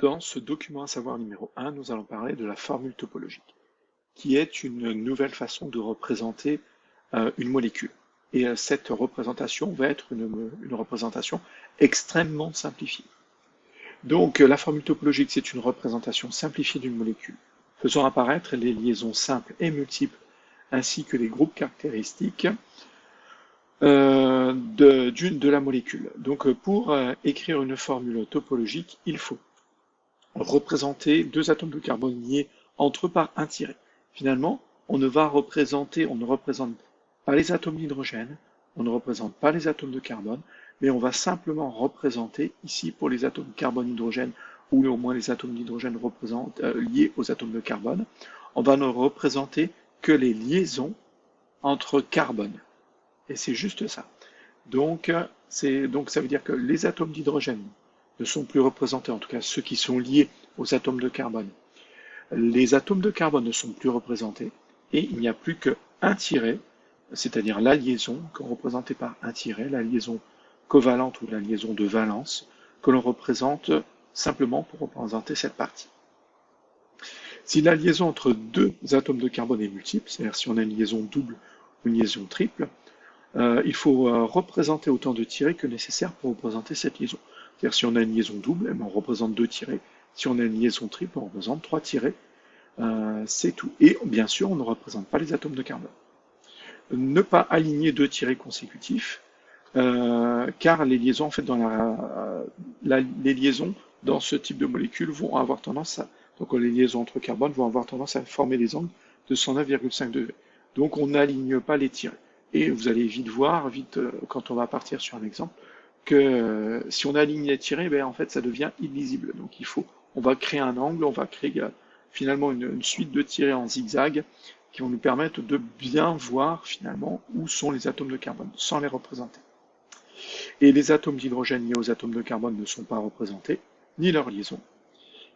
Dans ce document à savoir numéro 1, nous allons parler de la formule topologique, qui est une nouvelle façon de représenter une molécule. Et cette représentation va être une représentation extrêmement simplifiée. Donc la formule topologique, c'est une représentation simplifiée d'une molécule, faisant apparaître les liaisons simples et multiples, ainsi que les groupes caractéristiques de la molécule. Donc pour écrire une formule topologique, il faut représenter deux atomes de carbone liés entre eux par un tiret. Finalement, on ne représente pas les atomes d'hydrogène, on ne représente pas les atomes de carbone, mais on va simplement représenter ici pour les atomes carbone-hydrogène, ou au moins les atomes d'hydrogène liés aux atomes de carbone, on va ne représenter que les liaisons entre carbone. Et c'est juste ça. Donc ça veut dire que les atomes d'hydrogène ne sont plus représentés, en tout cas ceux qui sont liés aux atomes de carbone. Les atomes de carbone ne sont plus représentés et il n'y a plus qu'un tiret, c'est-à-dire la liaison représentée par un tiret, la liaison covalente ou la liaison de valence, que l'on représente simplement pour représenter cette partie. Si la liaison entre deux atomes de carbone est multiple, c'est-à-dire si on a une liaison double ou une liaison triple, il faut représenter autant de tirets que nécessaire pour représenter cette liaison. C'est-à-dire si on a une liaison double, on représente 2 tirets. Si on a une liaison triple, on représente 3 tirets. C'est tout. Et bien sûr, on ne représente pas les atomes de carbone. Ne pas aligner 2 tirets consécutifs, car les liaisons, en fait, les liaisons dans ce type de molécules vont avoir tendance à, donc les liaisons entre carbone vont avoir tendance à former des angles de 109,5 degrés. Donc on n'aligne pas les tirets. Et vous allez vite voir, quand on va partir sur un exemple, que si on aligne les tirets, ben, en fait ça devient illisible. Donc on va créer un angle, on va créer finalement une suite de tirets en zigzag qui vont nous permettre de bien voir finalement où sont les atomes de carbone, sans les représenter. Et les atomes d'hydrogène liés aux atomes de carbone ne sont pas représentés, ni leur liaison.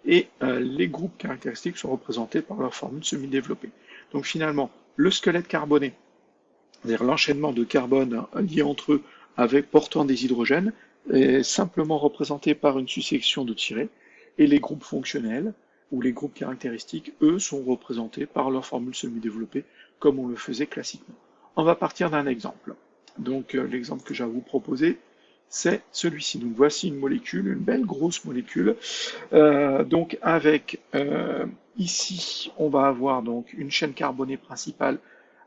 Et les groupes caractéristiques sont représentés par leur formule semi-développée. Donc finalement, le squelette carboné, c'est-à-dire l'enchaînement de carbone liés entre eux portant des hydrogènes, est simplement représenté par une succession de tirets, et les groupes fonctionnels, ou les groupes caractéristiques, eux, sont représentés par leur formule semi-développée, comme on le faisait classiquement. On va partir d'un exemple. Donc l'exemple que j'ai à vous proposer, c'est celui-ci. Donc voici une molécule, une belle grosse molécule. Donc avec ici, on va avoir donc une chaîne carbonée principale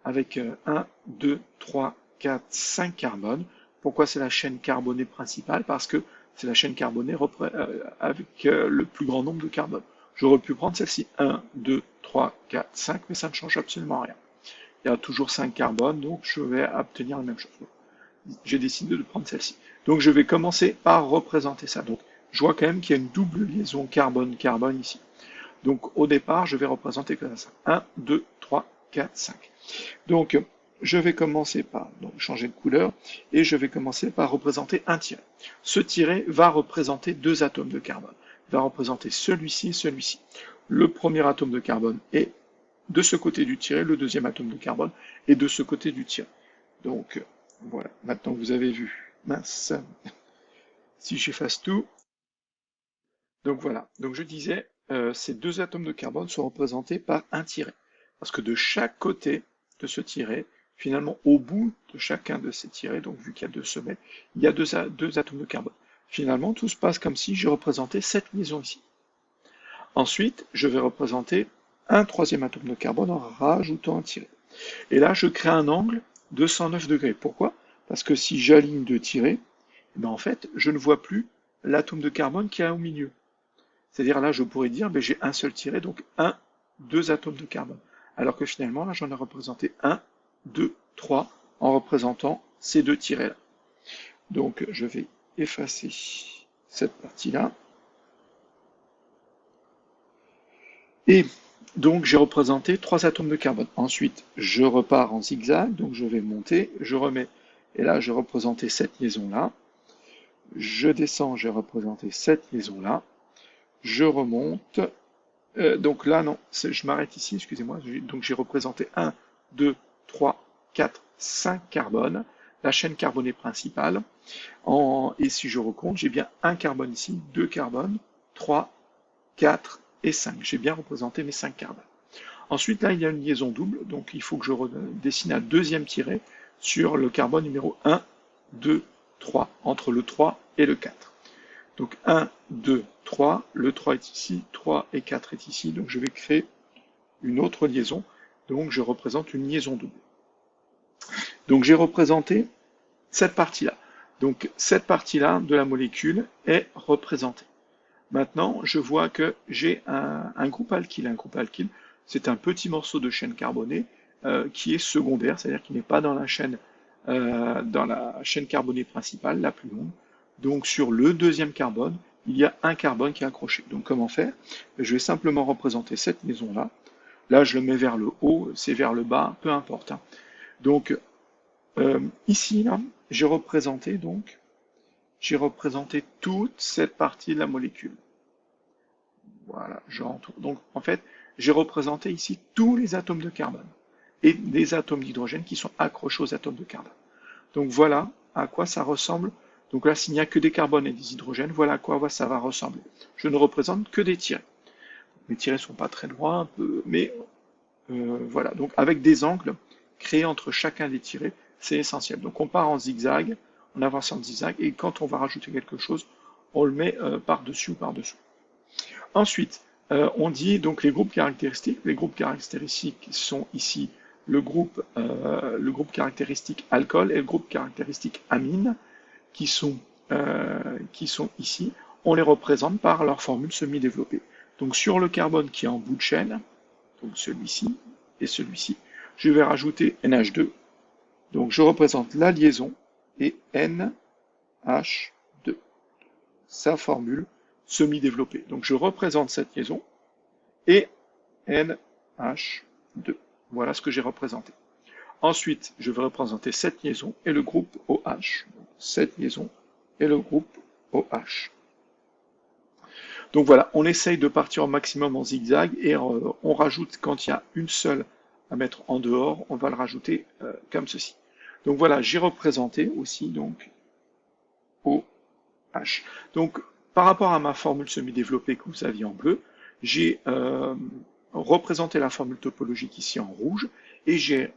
avec 1, 2, 3, 4, 5 carbones. Pourquoi c'est la chaîne carbonée principale? Parce que c'est la chaîne carbonée avec le plus grand nombre de carbones. J'aurais pu prendre celle-ci, 1, 2, 3, 4, 5, mais ça ne change absolument rien. Il y a toujours 5 carbones, donc je vais obtenir la même chose. J'ai décidé de prendre celle-ci. Donc je vais commencer par représenter ça. Donc je vois quand même qu'il y a une double liaison carbone-carbone ici. Donc au départ, je vais représenter comme ça. 1, 2, 3, 4, 5. Donc je vais commencer par changer de couleur et je vais commencer par représenter un tiret. Ce tiret va représenter deux atomes de carbone. Il va représenter celui-ci et celui-ci. Le premier atome de carbone est de ce côté du tiret, le deuxième atome de carbone est de ce côté du tiret. Donc voilà, maintenant vous avez vu. Mince. Si j'efface tout. Donc voilà, donc je disais, ces deux atomes de carbone sont représentés par un tiret. Parce que de chaque côté de ce tiret, finalement au bout de chacun de ces tirets, donc vu qu'il y a deux sommets, il y a deux atomes de carbone. Finalement, tout se passe comme si je représentais cette liaison ici. Ensuite, je vais représenter un troisième atome de carbone en rajoutant un tiret. Et là, je crée un angle de 109 degrés. Pourquoi? Parce que si j'aligne deux tirets, ben en fait, je ne vois plus l'atome de carbone qui est au milieu. C'est-à-dire là, je pourrais dire, ben, j'ai un seul tiret, donc deux atomes de carbone. Alors que finalement, là, j'en ai représenté 1, 2, 3, en représentant ces deux tirets-là. Donc, je vais effacer cette partie-là. Et donc, j'ai représenté 3 atomes de carbone. Ensuite, je repars en zigzag, donc je vais monter, je remets, et là, j'ai représenté cette liaison-là. Je descends, j'ai représenté cette liaison-là. Je remonte. Donc là, non, je m'arrête ici, excusez-moi. Donc j'ai représenté 1, 2, 3, 4, 5 carbones, la chaîne carbonée principale. Et si je recompte, j'ai bien un carbone ici, 2 carbones, 3, 4 et 5. J'ai bien représenté mes 5 carbones. Ensuite, là, il y a une liaison double, donc il faut que je dessine un deuxième tiret sur le carbone numéro 1, 2, 3, entre le 3 et le 4. Donc 1, 2, 3, le 3 est ici, 3 et 4 est ici, donc je vais créer une autre liaison, donc je représente une liaison double. Donc j'ai représenté cette partie-là. Donc cette partie-là de la molécule est représentée. Maintenant, je vois que j'ai un groupe alkyle. Un groupe alkyle, c'est un petit morceau de chaîne carbonée qui est secondaire, c'est-à-dire qui n'est pas dans la chaîne carbonée principale, la plus longue. Donc sur le deuxième carbone, il y a un carbone qui est accroché. Donc comment faire? Je vais simplement représenter cette liaison-là. Là, je le mets vers le haut, c'est vers le bas, peu importe. Hein. Donc ici, là, j'ai représenté toute cette partie de la molécule. Voilà, j'entoure. Donc en fait, j'ai représenté ici tous les atomes de carbone et des atomes d'hydrogène qui sont accrochés aux atomes de carbone. Donc voilà à quoi ça ressemble. Donc là, s'il n'y a que des carbones et des hydrogènes, voilà à quoi ça va ressembler. Je ne représente que des tirets. Les tirets ne sont pas très droits, un peu, mais voilà. Donc avec des angles créés entre chacun des tirets, c'est essentiel. Donc on part en zigzag, on avance en zigzag, et quand on va rajouter quelque chose, on le met par-dessus ou par-dessous. Ensuite, on dit donc les groupes caractéristiques. Les groupes caractéristiques sont ici le groupe caractéristique alcool et le groupe caractéristique amine qui sont ici. On les représente par leur formule semi-développée. Donc sur le carbone qui est en bout de chaîne, donc celui-ci et celui-ci, je vais rajouter NH2. Donc je représente la liaison et NH2, sa formule semi-développée. Donc je représente cette liaison et NH2. Voilà ce que j'ai représenté. Ensuite, je vais représenter cette liaison et le groupe OH. Cette liaison et le groupe OH. Donc voilà, on essaye de partir au maximum en zigzag et on rajoute, quand il y a une seule à mettre en dehors, on va le rajouter comme ceci. Donc voilà, j'ai représenté aussi donc OH. Donc par rapport à ma formule semi-développée que vous aviez en bleu, j'ai représenté la formule topologique ici en rouge et j'ai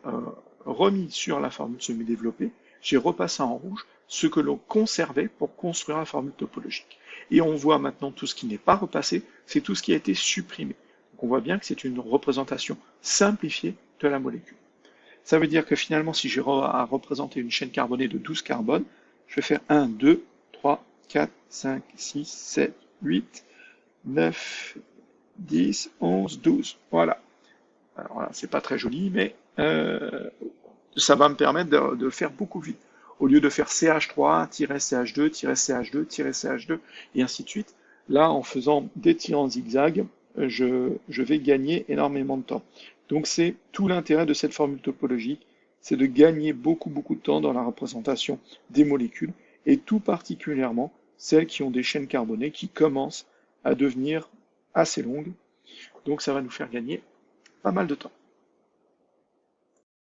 remis sur la formule semi-développée, j'ai repassé en rouge ce que l'on conservait pour construire la formule topologique. Et on voit maintenant tout ce qui n'est pas repassé, c'est tout ce qui a été supprimé. Donc on voit bien que c'est une représentation simplifiée de la molécule. Ça veut dire que finalement, si j'ai à représenter une chaîne carbonée de 12 carbones, je vais faire 1, 2, 3, 4, 5, 6, 7, 8, 9, 10, 11, 12. Voilà. Alors là, c'est pas très joli, mais ça va me permettre de faire beaucoup vite. Au lieu de faire CH3-CH2-CH2-CH2, et ainsi de suite, là, en faisant des tirs en zigzag, je vais gagner énormément de temps. Donc c'est tout l'intérêt de cette formule topologique, c'est de gagner beaucoup de temps dans la représentation des molécules, et tout particulièrement celles qui ont des chaînes carbonées qui commencent à devenir assez longues. Donc ça va nous faire gagner pas mal de temps.